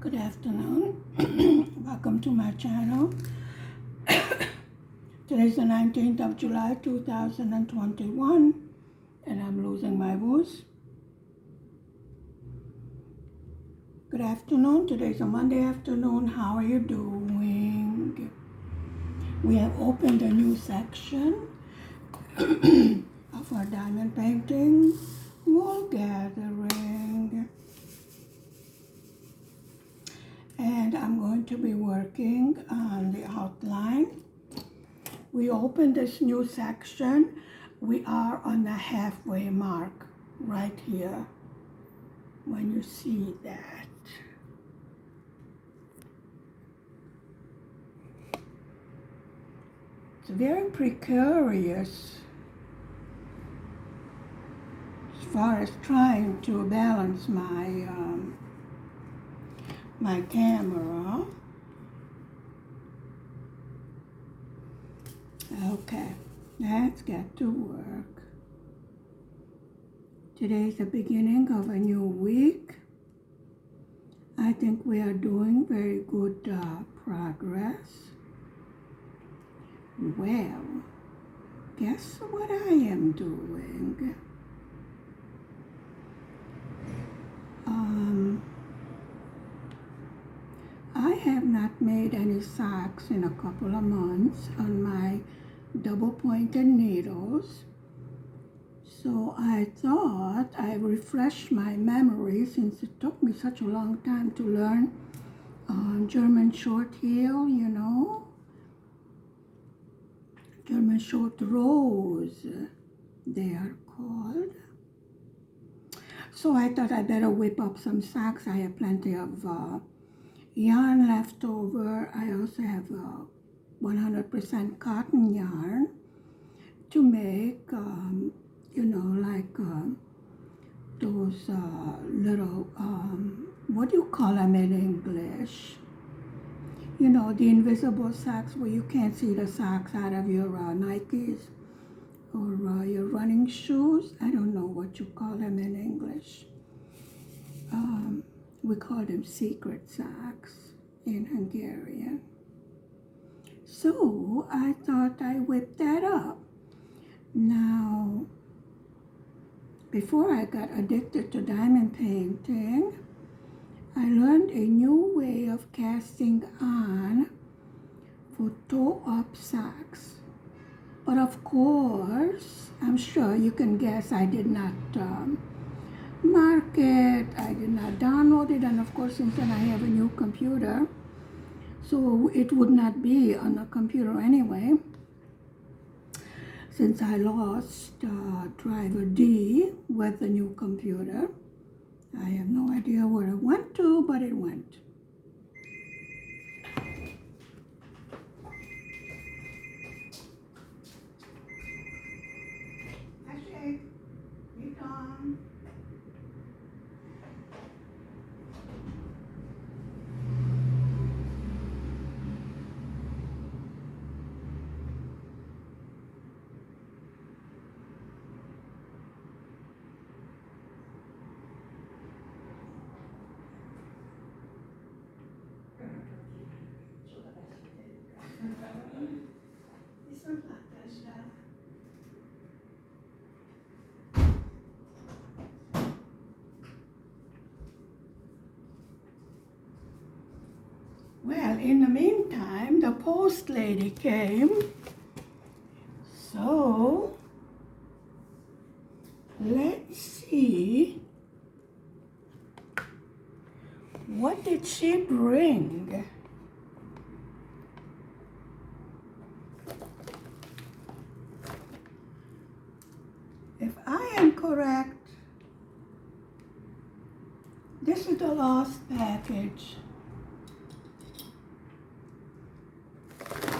Good afternoon. Welcome to my channel. Today's the 19th of July 2021 and I'm losing my voice. Good afternoon. Today's a Monday afternoon. How are you doing? We have opened a new section of our diamond painting wool gathering. And I'm going to be working on the outline. We opened this new section. We are on the halfway mark right here when you see that. It's very precarious as far as trying to balance my camera. Okay, let's get to work. Today's the beginning of a new week. I think we are doing very good progress. Well, guess what I am doing? I have not made any socks in a couple of months on my double-pointed needles. So I thought I'd refresh my memory since it took me such a long time to learn German short heel, you know. German short rows, they are called. So I thought I'd better whip up some socks. I have plenty of yarn left over. I also have 100% cotton yarn to make, you know, like those little, what do you call them in English? You know, the invisible socks where you can't see the socks out of your Nikes or your running shoes. I don't know what you call them in English. We call them secret socks in Hungarian. So I thought I whipped that up. Now, before I got addicted to diamond painting, I learned a new way of casting on for toe-up socks. But of course, I'm sure you can guess I did not mark it, I did not download it, and of course since then I have a new computer, so it would not be on a computer anyway, since I lost driver D with the new computer. I have no idea where it went to, but it went. Actually, you come. Well, in the meantime, the post lady came, so let's see, what did she bring? If I am correct, this is the last package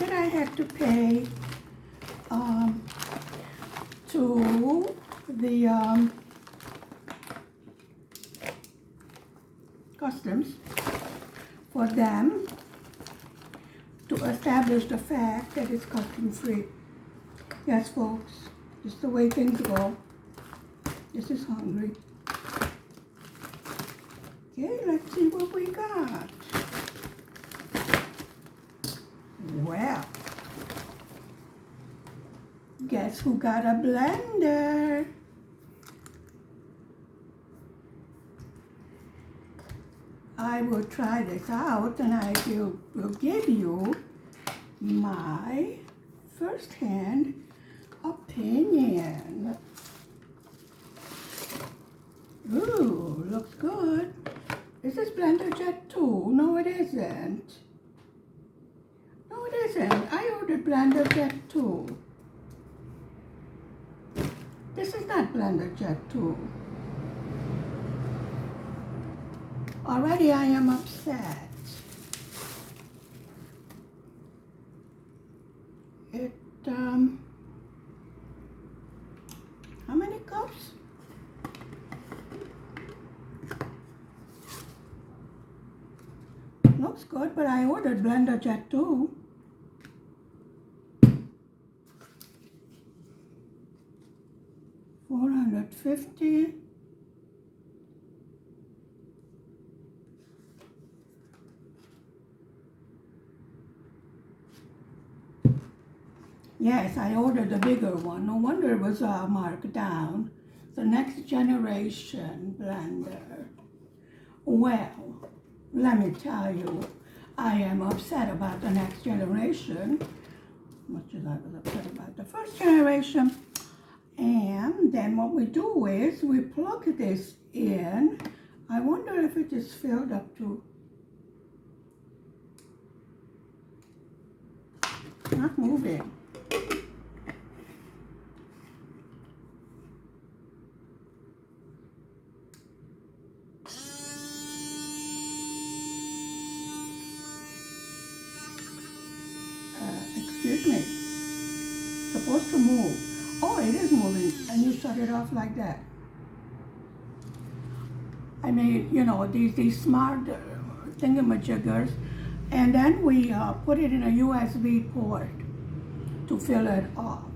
that I had to pay to the customs for them to establish the fact that it's custom free. Yes, folks, just the way things go. This is hungry. Okay, let's see what we got. Guess who got a blender? I will try this out and I will give you my first-hand opinion. Ooh, looks good. Is this Blender Jet 2? No, it isn't. No, it isn't. I ordered Blender Jet 2. This is not Blender Jet 2. Already I am upset. How many cups? Looks good, but I ordered Blender Jet 2. $450. Yes, I ordered the bigger one. No wonder it was marked down. The next generation blender. Well, let me tell you, I am upset about the next generation, much as I was upset about the first generation. And then what we do is we plug this in. I wonder if it is filled up to, not moving. Excuse me, supposed to move. Oh, it is moving, and you shut it off like that. I mean, you know, these smart thingamajiggers, and then we put it in a USB port to fill it up.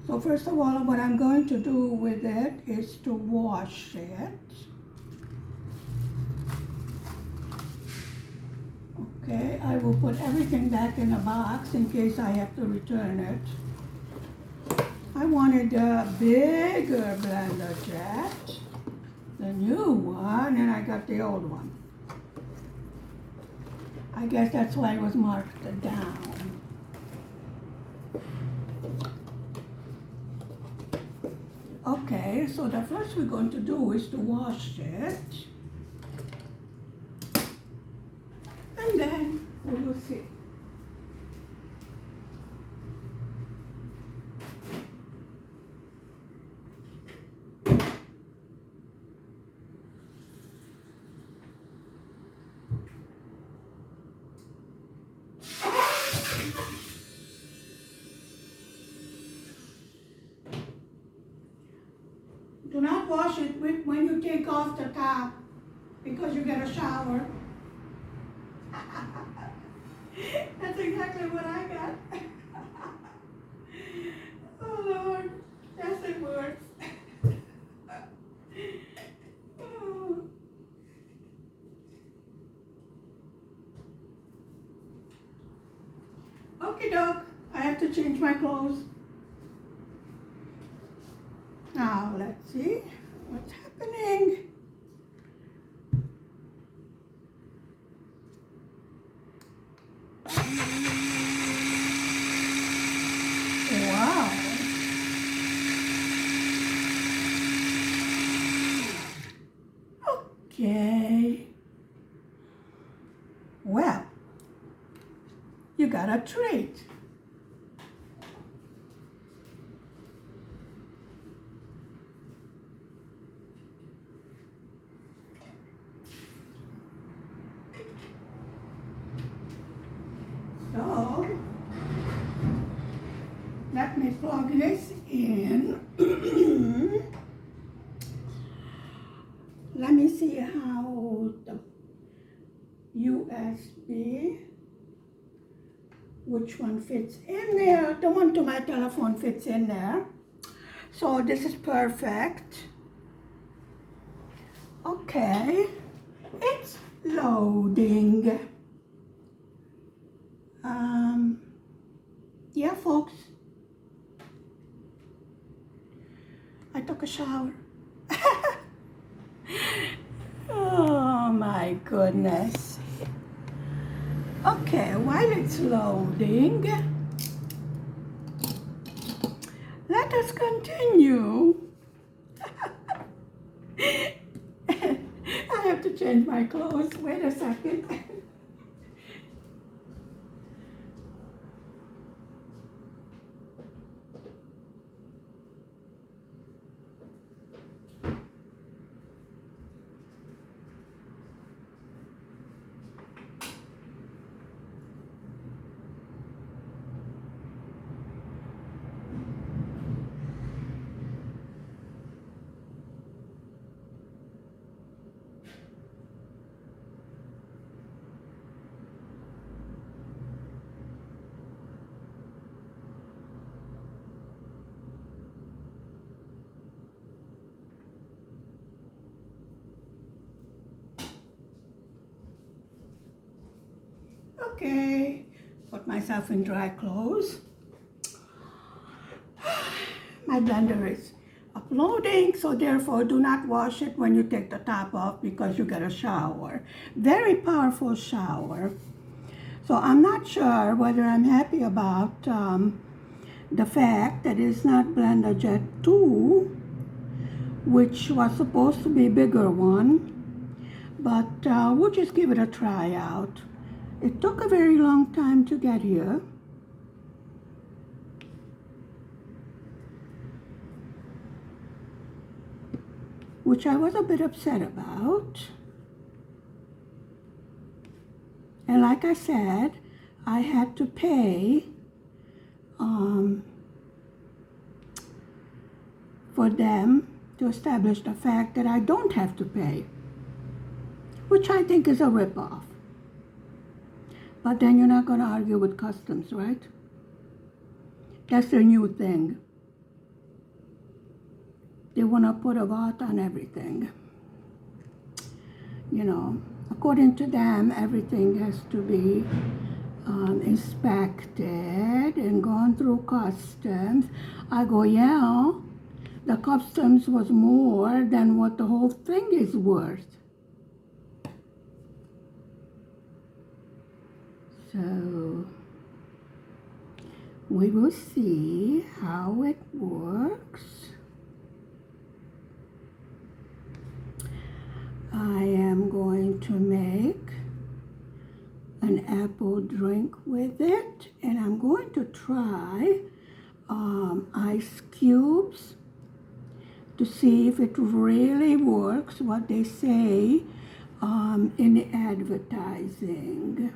So first of all, what I'm going to do with it is to wash it. Okay, I will put everything back in a box in case I have to return it. I wanted a bigger Blender Jet, the new one, and I got the old one. I guess that's why it was marked down. Okay, so the first we're going to do is to wash it. And then we will see. Do not wash it when you take off the top because you get a shower. That's exactly what I got. Oh Lord, yes it works. Oh. Okie doke, I have to change my clothes. Now let's see what's happening. Wow. Okay. Well, you got a treat. So, let me plug this in. Let me see how the USB, which one fits in there. The one to my telephone fits in there. So this is perfect. Okay, it's loading. Yeah, folks. I took a shower. Oh my goodness. Okay, while it's loading, let us continue. I have to change my clothes. Wait a second. Okay, put myself in dry clothes. My blender is uploading, so therefore do not wash it when you take the top off because you get a shower. Very powerful shower. So I'm not sure whether I'm happy about the fact that it's not Blender Jet 2, which was supposed to be a bigger one, but we'll just give it a try out. It took a very long time to get here. Which I was a bit upset about. And like I said, I had to pay for them to establish the fact that I don't have to pay, which I think is a ripoff. But then you're not going to argue with customs, right? That's their new thing. They want to put a VAT on everything. You know, according to them, everything has to be inspected and gone through customs. I go, yeah, the customs was more than what the whole thing is worth. So we will see how it works. I am going to make an apple drink with it, and I'm going to try ice cubes to see if it really works what they say in the advertising.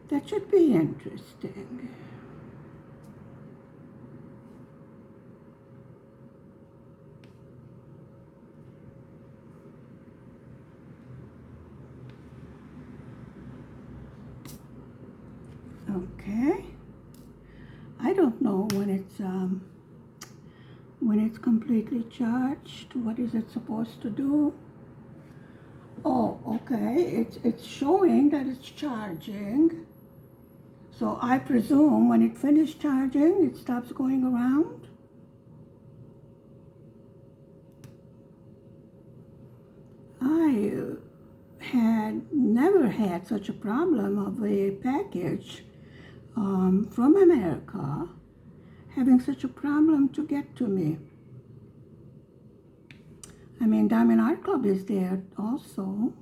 That should be interesting. Okay. I don't know when it's completely charged. What is it supposed to do? Oh, okay. It's showing that it's charging. So I presume when it finished charging, it stops going around. I had never had such a problem of a package from America having such a problem to get to me. I mean, Diamond Art Club is there also.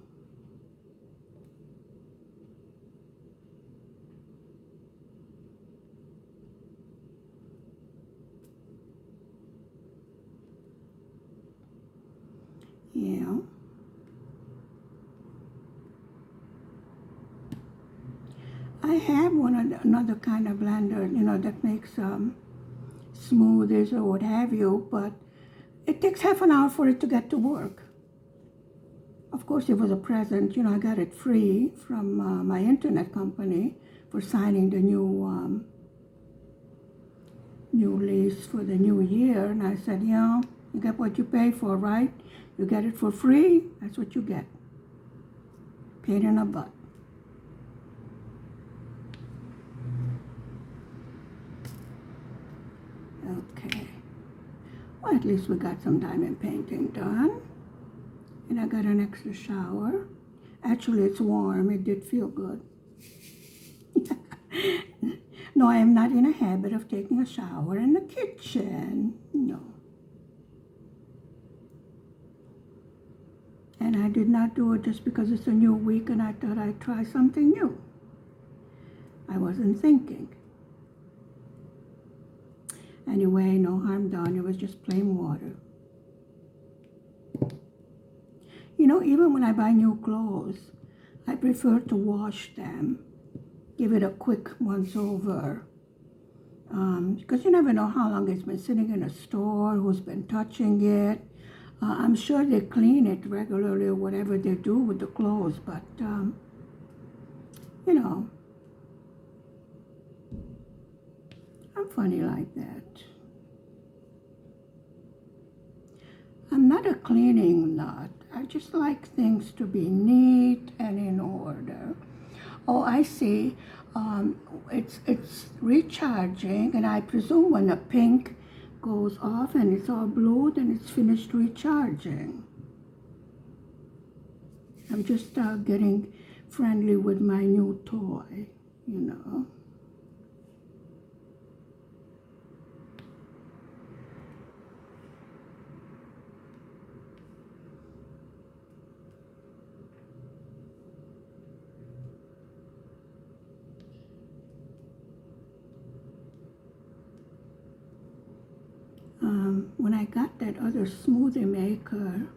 Yeah. I have another kind of blender, you know, that makes smoothies or what have you, but it takes half an hour for it to get to work. Of course, it was a present, you know, I got it free from my internet company for signing the new lease for the new year, and I said, yeah, you get what you pay for, right? You get it for free, that's what you get. Pain in the butt. Okay. Well, at least we got some diamond painting done. And I got an extra shower. Actually, it's warm. It did feel good. No, I am not in a habit of taking a shower in the kitchen. No. And I did not do it just because it's a new week and I thought I'd try something new. I wasn't thinking. Anyway, no harm done. It was just plain water. You know, even when I buy new clothes, I prefer to wash them. Give it a quick once over. Because you never know how long it's been sitting in a store, who's been touching it. I'm sure they clean it regularly or whatever they do with the clothes, but, you know, I'm funny like that. I'm not a cleaning nut. I just like things to be neat and in order. Oh, I see. It's recharging, and I presume when the pink goes off and it's all blue, then it's finished recharging. I'm just getting friendly with my new toy, you know. When I got that other smoothie maker,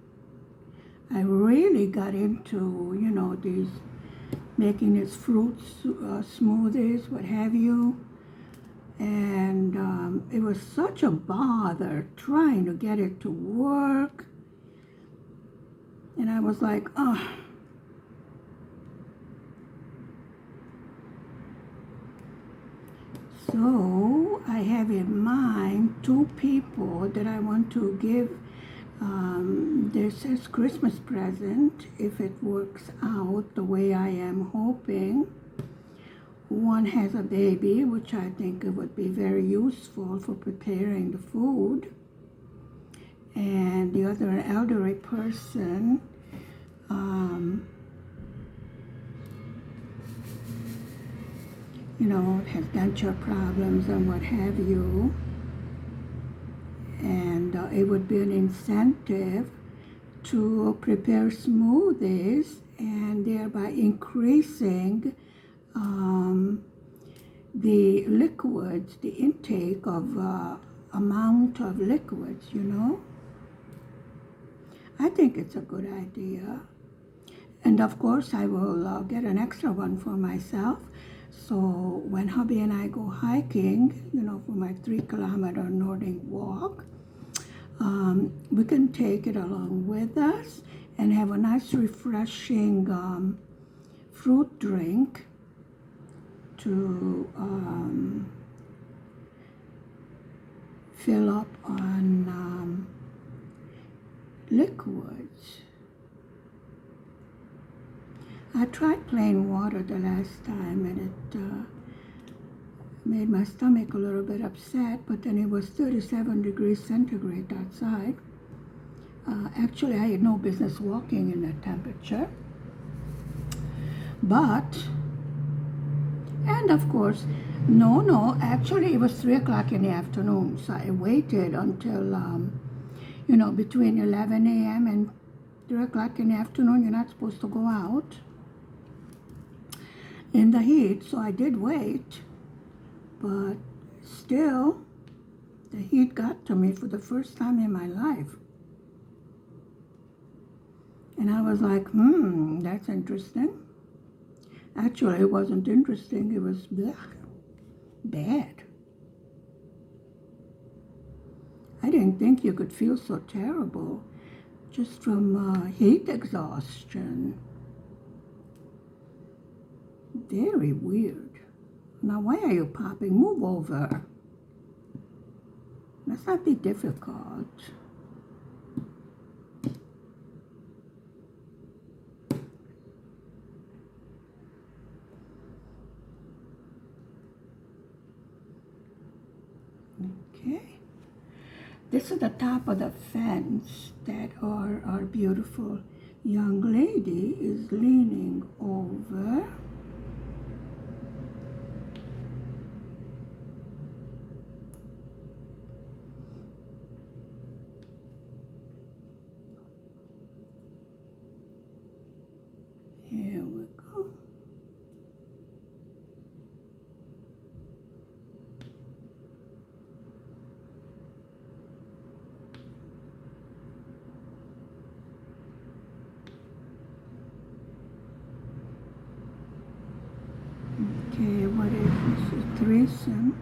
I really got into, you know, these making these fruit smoothies, what have you. And it was such a bother trying to get it to work. And I was like, oh. So I have in mind 2 people that I want to give this as Christmas present if it works out the way I am hoping. One has a baby, which I think it would be very useful for preparing the food. And the other, an elderly person, you know, has denture problems and what have you. And it would be an incentive to prepare smoothies and thereby increasing the liquids, the intake of amount of liquids, you know. I think it's a good idea. And of course, I will get an extra one for myself. So when hubby and I go hiking, you know, for my 3-kilometer Nordic walk, we can take it along with us and have a nice refreshing fruit drink to fill up on liquids. I tried plain water the last time and it made my stomach a little bit upset, but then it was 37 degrees centigrade outside. Actually, I had no business walking in that temperature. But, and of course, no, actually it was 3 o'clock in the afternoon, so I waited until, you know, between 11 a.m. and 3 o'clock in the afternoon, you're not supposed to go out in the heat, so I did wait, but still, the heat got to me for the first time in my life. And I was like, that's interesting. Actually, it wasn't interesting, it was bad. I didn't think you could feel so terrible just from heat exhaustion. Very weird. Now, why are you popping? Move over. Let's not be difficult. Okay. This is the top of the fence that our beautiful young lady is leaning over. Here we go. Okay, what is this? A threesome.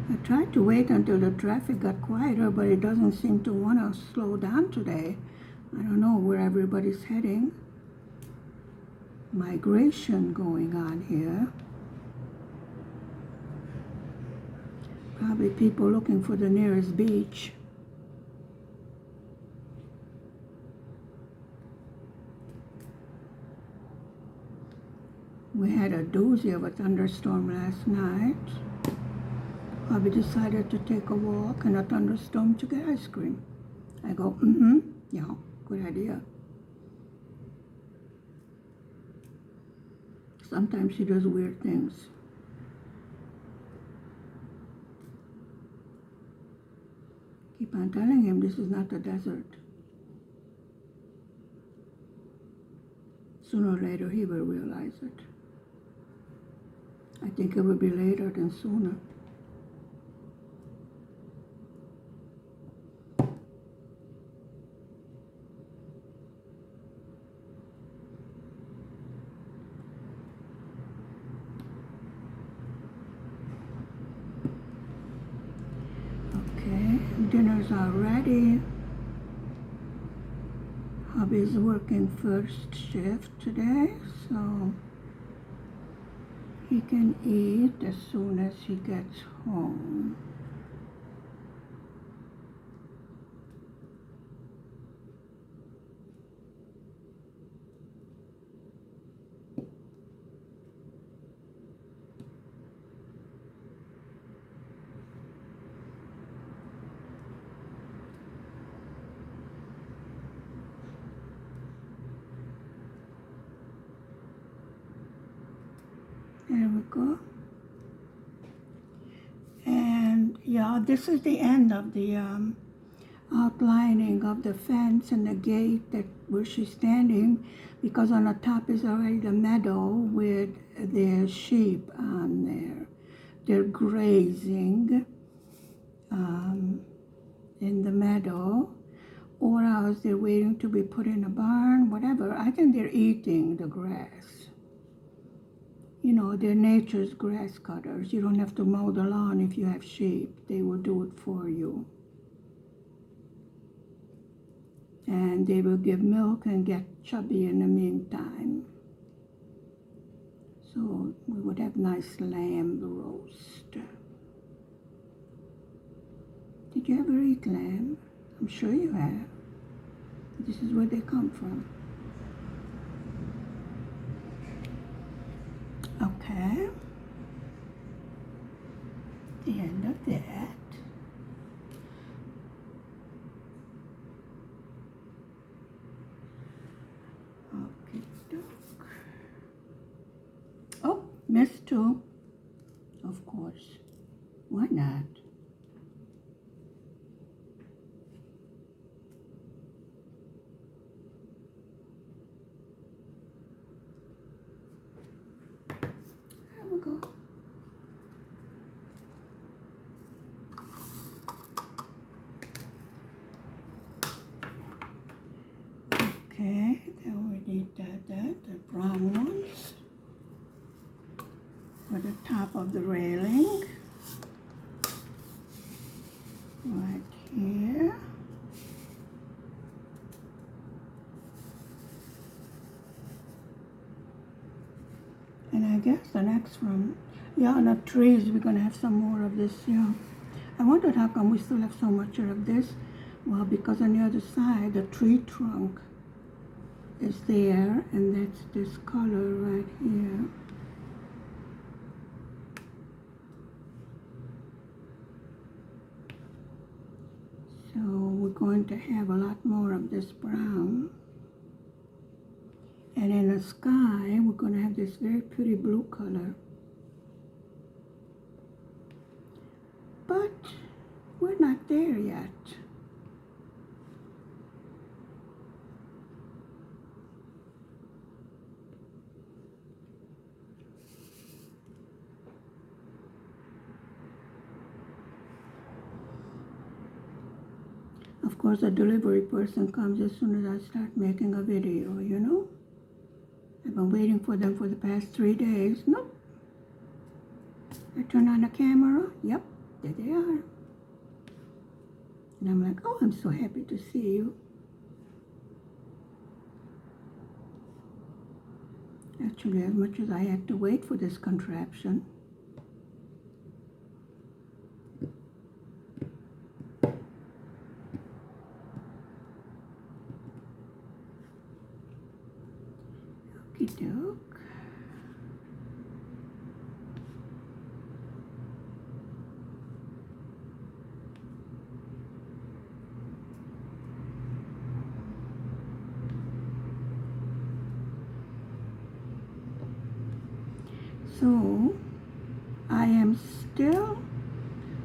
I tried to wait until the traffic got quieter, but it doesn't seem to want to slow down today. I don't know where everybody's heading. Migration going on here. Probably people looking for the nearest beach. We had a doozy of a thunderstorm last night. Bobby decided to take a walk in a thunderstorm to get ice cream. I go, yeah, good idea. Sometimes she does weird things. Keep on telling him this is not a desert. Sooner or later he will realize it. I think it will be later than sooner. Okay, dinners are ready. Hubby's working first shift today, so he can eat as soon as he gets home. There we go. And yeah, this is the end of the outlining of the fence and the gate that where she's standing, because on the top is already the meadow with their sheep on there. They're grazing in the meadow, or else they're waiting to be put in a barn, whatever. I think they're eating the grass. You know, they're nature's grass cutters. You don't have to mow the lawn if you have sheep. They will do it for you. And they will give milk and get chubby in the meantime. So we would have nice lamb roast. Did you ever eat lamb? I'm sure you have. This is where they come from. Okay. The end of that. Okay, doke. Oh, missed two. Of course. Why not? There we go. Okay, then we need the brown ones for the top of the railing. Right here. And I guess the next one, yeah, on the trees, we're gonna have some more of this, yeah. I wondered how come we still have so much of this. Well, because on the other side, the tree trunk is there, and that's this color right here. going to have a lot more of this brown. And in the sky, we're going to have this very pretty blue color. But we're not there yet. Of course, the delivery person comes as soon as I start making a video, you know? I've been waiting for them for the past 3 days. Nope. I turn on the camera. Yep, there they are. And I'm like, oh, I'm so happy to see you. Actually, as much as I had to wait for this contraption. Okey-doke. So, I am still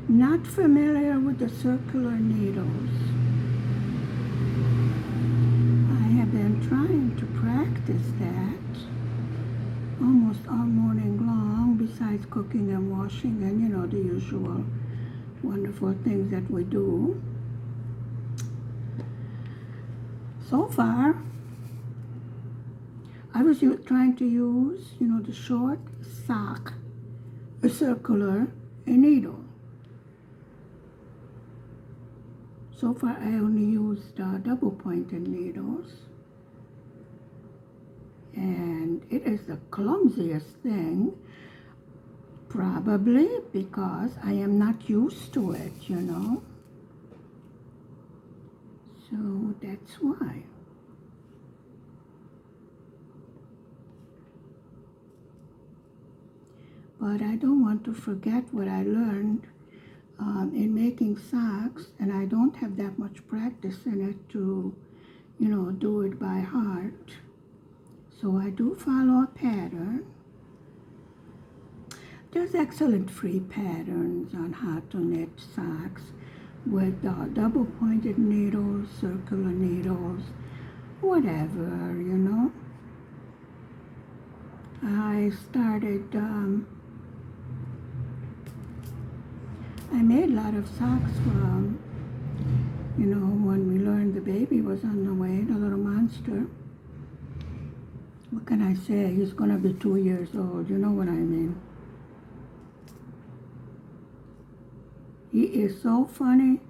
not familiar with the circular needles. I have been trying to practice that almost all morning long, besides cooking and washing and, you know, the usual wonderful things that we do. So far, I was trying to use, you know, the short sock, a circular, a needle. So far, I only used double-pointed needles. And it is the clumsiest thing, probably because I am not used to it, you know. So that's why. But I don't want to forget what I learned in making socks, and I don't have that much practice in it to, you know, do it by heart. So I do follow a pattern. There's excellent free patterns on how to knit socks with double-pointed needles, circular needles, whatever, you know. I started, I made a lot of socks from, you know, when we learned the baby was on the way, the little monster. What can I say? He's going to be 2 years old, you know what I mean. He is so funny.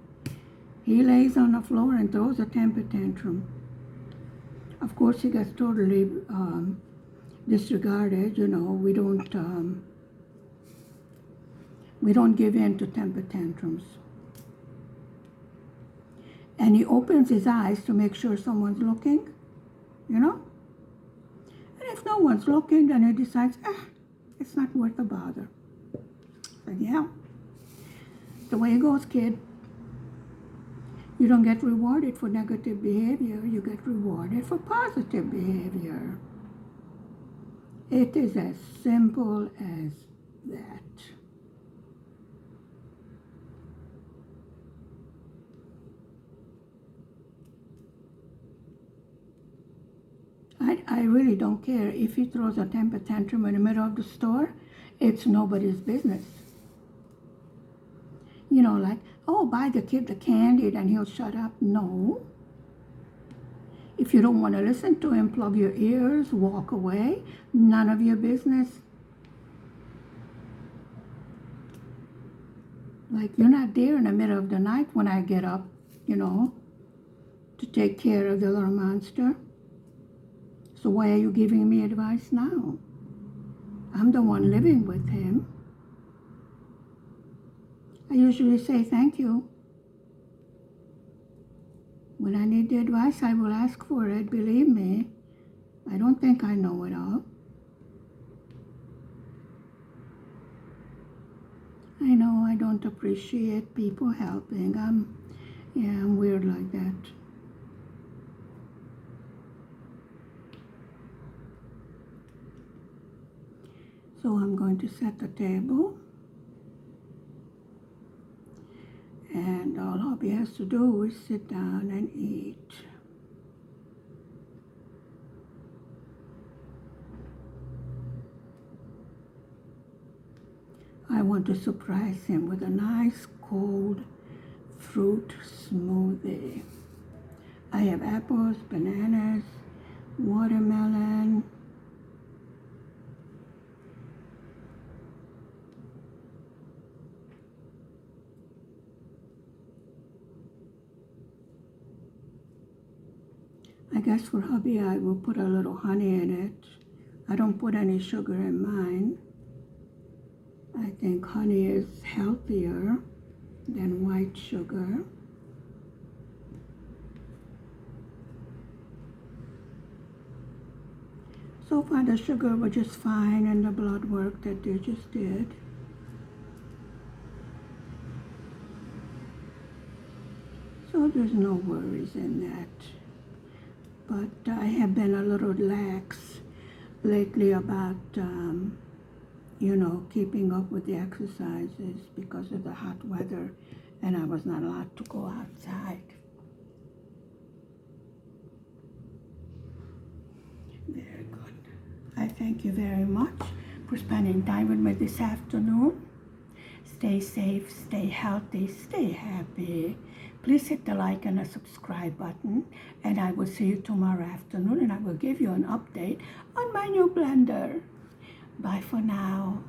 He lays on the floor and throws a temper tantrum. Of course, he gets totally disregarded, you know. We don't give in to temper tantrums. And he opens his eyes to make sure someone's looking, you know. And if no one's looking, then he decides, it's not worth the bother. But yeah, the way it goes, kid. You don't get rewarded for negative behavior. You get rewarded for positive behavior. It is as simple as that. I really don't care if he throws a temper tantrum in the middle of the store. It's nobody's business. You know, like, oh, buy the kid the candy, then he'll shut up. No. If you don't want to listen to him, plug your ears, walk away. None of your business. Like, you're not there in the middle of the night when I get up, you know, to take care of the little monster. So why are you giving me advice now? I'm the one living with him. I usually say thank you. When I need the advice, I will ask for it. Believe me, I don't think I know it all. I know I don't appreciate people helping. Yeah, I'm weird like that. So I'm going to set the table, and all hubby has to do is sit down and eat. I want to surprise him with a nice cold fruit smoothie. I have apples, bananas, watermelon, I guess for hubby I will put a little honey in it. I don't put any sugar in mine. I think honey is healthier than white sugar. So far the sugar was just fine and the blood work that they just did. So there's no worries in that. But I have been a little lax lately about, keeping up with the exercises because of the hot weather, and I was not allowed to go outside. Very good. I thank you very much for spending time with me this afternoon. Stay safe, stay healthy, stay happy. Please hit the like and the subscribe button, and I will see you tomorrow afternoon, and I will give you an update on my new blender. Bye for now.